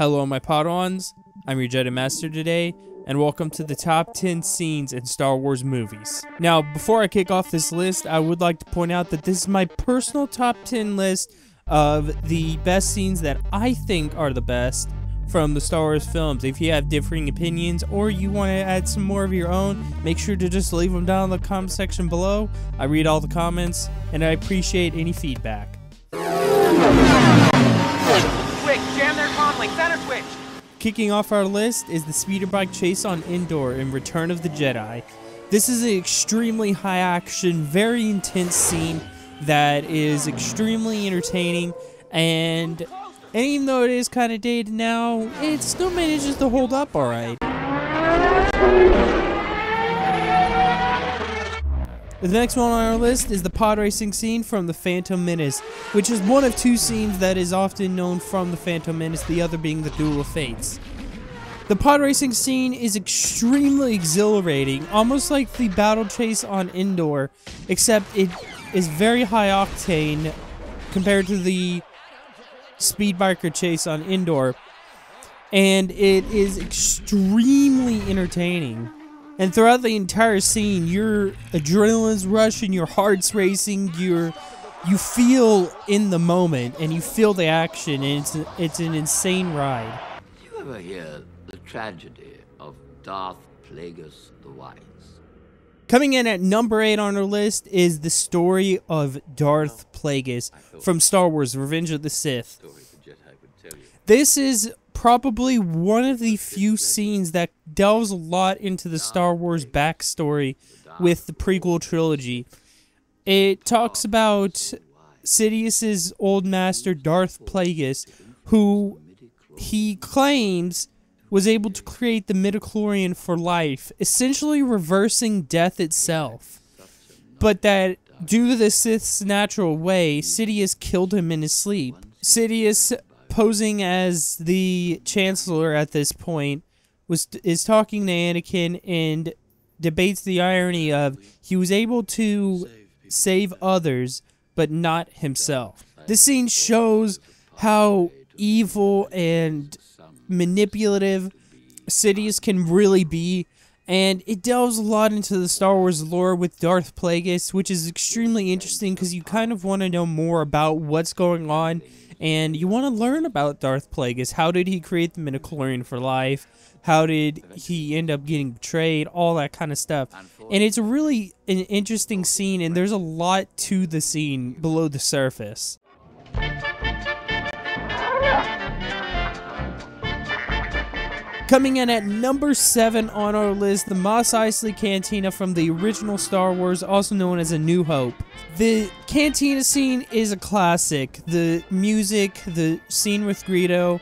Hello my Padawans, I'm your Jedi Master today, and welcome to the top 10 scenes in Star Wars movies. Now, before I kick off this list, I would like to point out that this is my personal top 10 list of the best scenes that I think are the best from the Star Wars films. If you have differing opinions or you want to add some more of your own, make sure to just leave them down in the comment section below. I read all the comments, and I appreciate any feedback. Quick, jam their comlink, center switch! Kicking off our list is the speeder bike chase on Endor in Return of the Jedi. This is an extremely high action, very intense scene that is extremely entertaining, and even though it is kind of dated now, it still manages to hold up alright. The next one on our list is the pod racing scene from The Phantom Menace, which is one of two scenes that is often known from The Phantom Menace, the other being the Duel of Fates. The pod racing scene is extremely exhilarating, almost like the battle chase on Endor, except it is very high octane compared to the speed biker chase on Endor, and it is extremely entertaining. And throughout the entire scene, your adrenaline's rushing, your heart's racing, you feel in the moment, and you feel the action, and it's an insane ride. Did you ever hear the tragedy of Darth Plagueis the Wise? Coming in at number 8 on our list is the story of Darth Plagueis from Star Wars Revenge of the Sith. This is probably one of the few scenes that delves a lot into the Star Wars backstory with the prequel trilogy. It talks about Sidious's old master Darth Plagueis, who he claims was able to create the midichlorian for life, essentially reversing death itself. But that due to the Sith's natural way, Sidious killed him in his sleep. Sidious, posing as the Chancellor at this point, is talking to Anakin and debates the irony of he was able to save others, but not himself. This scene shows how evil and manipulative Sidious can really be, and it delves a lot into the Star Wars lore with Darth Plagueis, which is extremely interesting because you kind of want to know more about what's going on, and you want to learn about Darth Plagueis. How did he create the midichlorian for life? How did he end up getting betrayed? All that kind of stuff. And it's really an interesting scene, and there's a lot to the scene below the surface. Coming in at number 7 on our list, the Mos Eisley Cantina from the original Star Wars, also known as A New Hope. The cantina scene is a classic. The music, the scene with Greedo,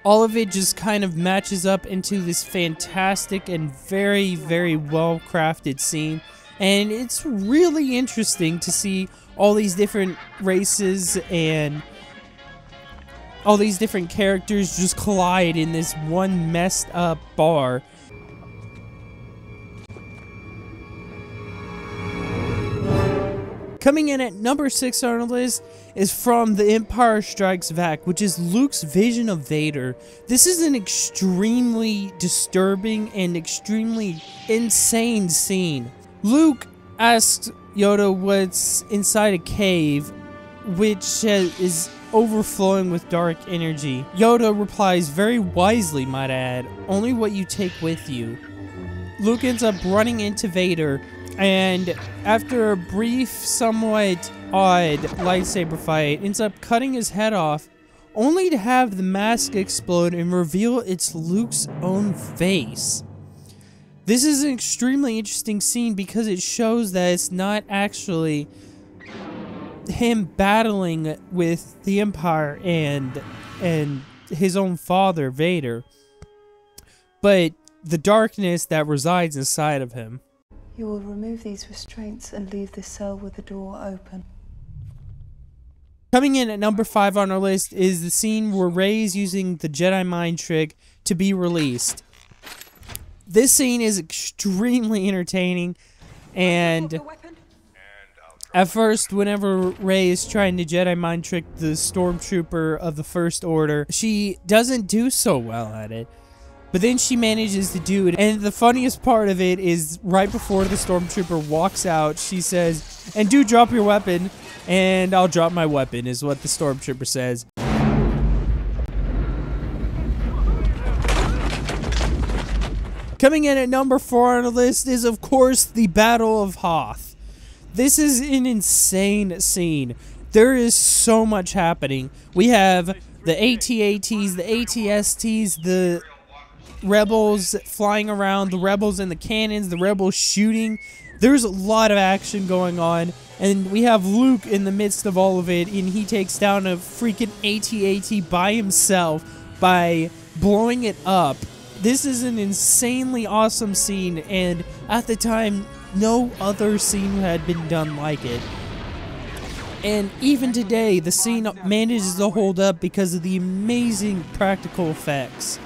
all of it just kind of matches up into this fantastic and very, very well crafted scene. And it's really interesting to see all these different races and all these different characters just collide in this one messed up bar. Coming in at number 6 on our list is from The Empire Strikes Back, which is Luke's vision of Vader. This is an extremely disturbing and extremely insane scene. Luke asks Yoda what's inside a cave, which is overflowing with dark energy. Yoda replies very wisely, might I add, only what you take with you. Luke ends up running into Vader, and after a brief, somewhat odd lightsaber fight, ends up cutting his head off, only to have the mask explode and reveal it's Luke's own face. This is an extremely interesting scene because it shows that it's not actually him battling with the Empire and his own father, Vader, but the darkness that resides inside of him. You will remove these restraints and leave this cell with the door open. Coming in at number 5 on our list is the scene where Rey is using the Jedi mind trick to be released. This scene is extremely entertaining, and At first, whenever Rey is trying to Jedi mind trick the stormtrooper of the First Order, she doesn't do so well at it. But then she manages to do it, and the funniest part of it is right before the stormtrooper walks out, she says, "And do drop your weapon," and "I'll drop my weapon," is what the stormtrooper says. Coming in at number 4 on the list is, of course, the Battle of Hoth. This is an insane scene. There is so much happening. We have the AT-ATs, the AT-STs, the rebels flying around, the rebels in the cannons, the rebels shooting. There's a lot of action going on, and we have Luke in the midst of all of it, and he takes down a freaking AT-AT by himself by blowing it up. This is an insanely awesome scene, and at the time, no other scene had been done like it. And even today, the scene manages to hold up because of the amazing practical effects.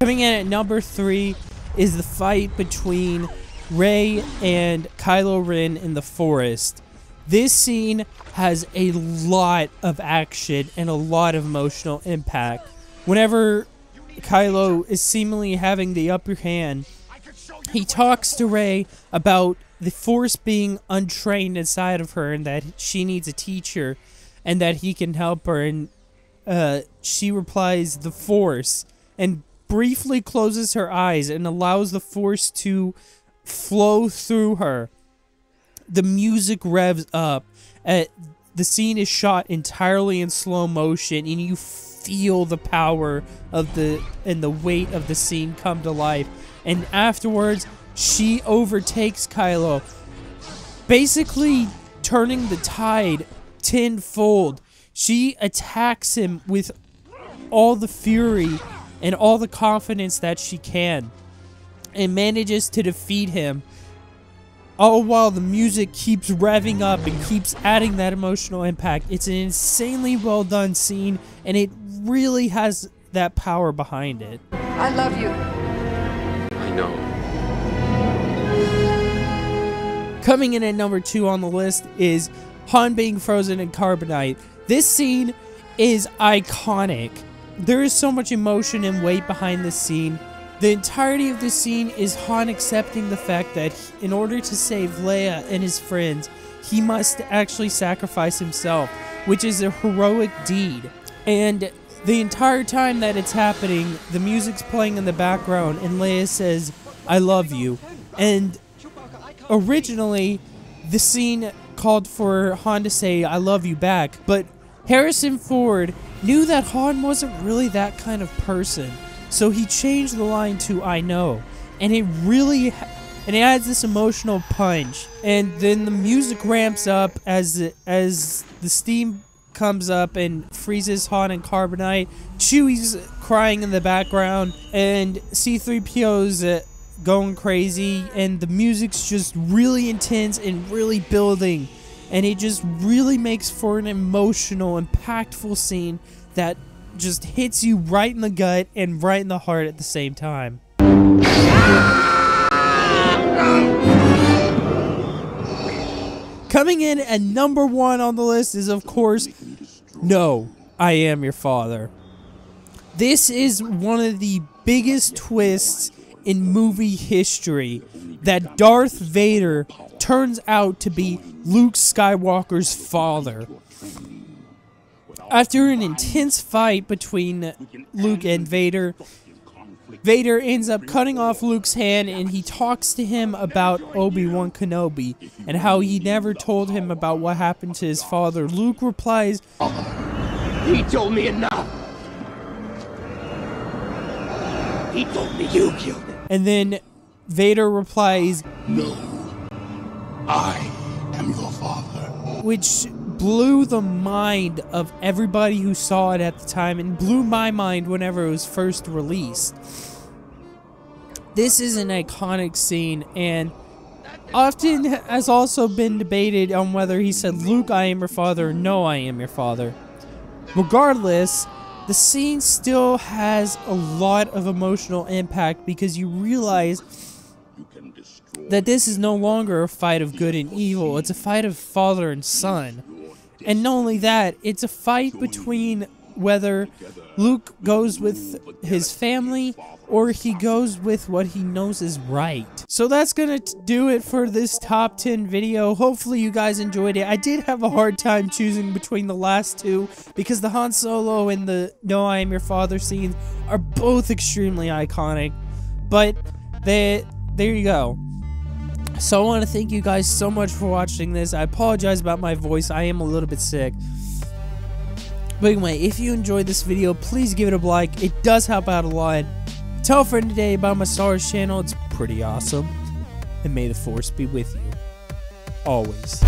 Coming in at number 3 is the fight between Rey and Kylo Ren in the forest. This scene has a lot of action and a lot of emotional impact. Whenever Kylo is seemingly having the upper hand, he talks to Rey about the Force being untrained inside of her and that she needs a teacher and that he can help her, and she replies, "The Force," and briefly closes her eyes and allows the Force to flow through her. The music revs up. The scene is shot entirely in slow motion, and you feel the power of the weight of the scene come to life. And afterwards, she overtakes Kylo, basically turning the tide tenfold. She attacks him with all the fury and all the confidence that she can, and manages to defeat him, all while the music keeps revving up and keeps adding that emotional impact. It's an insanely well done scene, and it really has that power behind it. I love you. I know. Coming in at number 2 on the list is Han being frozen in Carbonite. This scene is iconic. There is so much emotion and weight behind this scene. The entirety of this scene is Han accepting the fact that in order to save Leia and his friends, he must actually sacrifice himself, which is a heroic deed. And the entire time that it's happening, the music's playing in the background, and Leia says, "I love you." And originally, the scene called for Han to say, "I love you" back, but Harrison Ford knew that Han wasn't really that kind of person, so he changed the line to "I know," and it adds this emotional punch. And then the music ramps up as the steam comes up and freezes Han and Carbonite. Chewie's crying in the background, and C-3PO's going crazy, and the music's just really intense and really building. And it just really makes for an emotional, impactful scene that just hits you right in the gut and right in the heart at the same time. Coming in at number 1 on the list is, of course, "No, I Am Your Father." This is one of the biggest twists in movie history, that Darth Vader turns out to be Luke Skywalker's father. After an intense fight between Luke and Vader, Vader ends up cutting off Luke's hand, and he talks to him about Obi-Wan Kenobi and how he never told him about what happened to his father. Luke replies, "He told me enough. He told me you killed him." and then Vader replies, "No, I am your father." Which blew the mind of everybody who saw it at the time, and blew my mind whenever it was first released. This is an iconic scene, and often has also been debated on whether he said, "Luke, I am your father," or "No, I am your father." Regardless, the scene still has a lot of emotional impact because you realize that this is no longer a fight of good and evil, it's a fight of father and son. And not only that, it's a fight between whether Luke goes with his family or he goes with what he knows is right. So that's gonna do it for this top 10 video. Hopefully you guys enjoyed it. I did have a hard time choosing between the last two because the Han Solo and the No I Am Your Father scenes are both extremely iconic. But there you go. So I want to thank you guys so much for watching this. I apologize about my voice. I am a little bit sick. But anyway, if you enjoyed this video, please give it a like. It does help out a lot. Tell a friend today about my Star Wars channel. It's pretty awesome. And may the Force be with you. Always.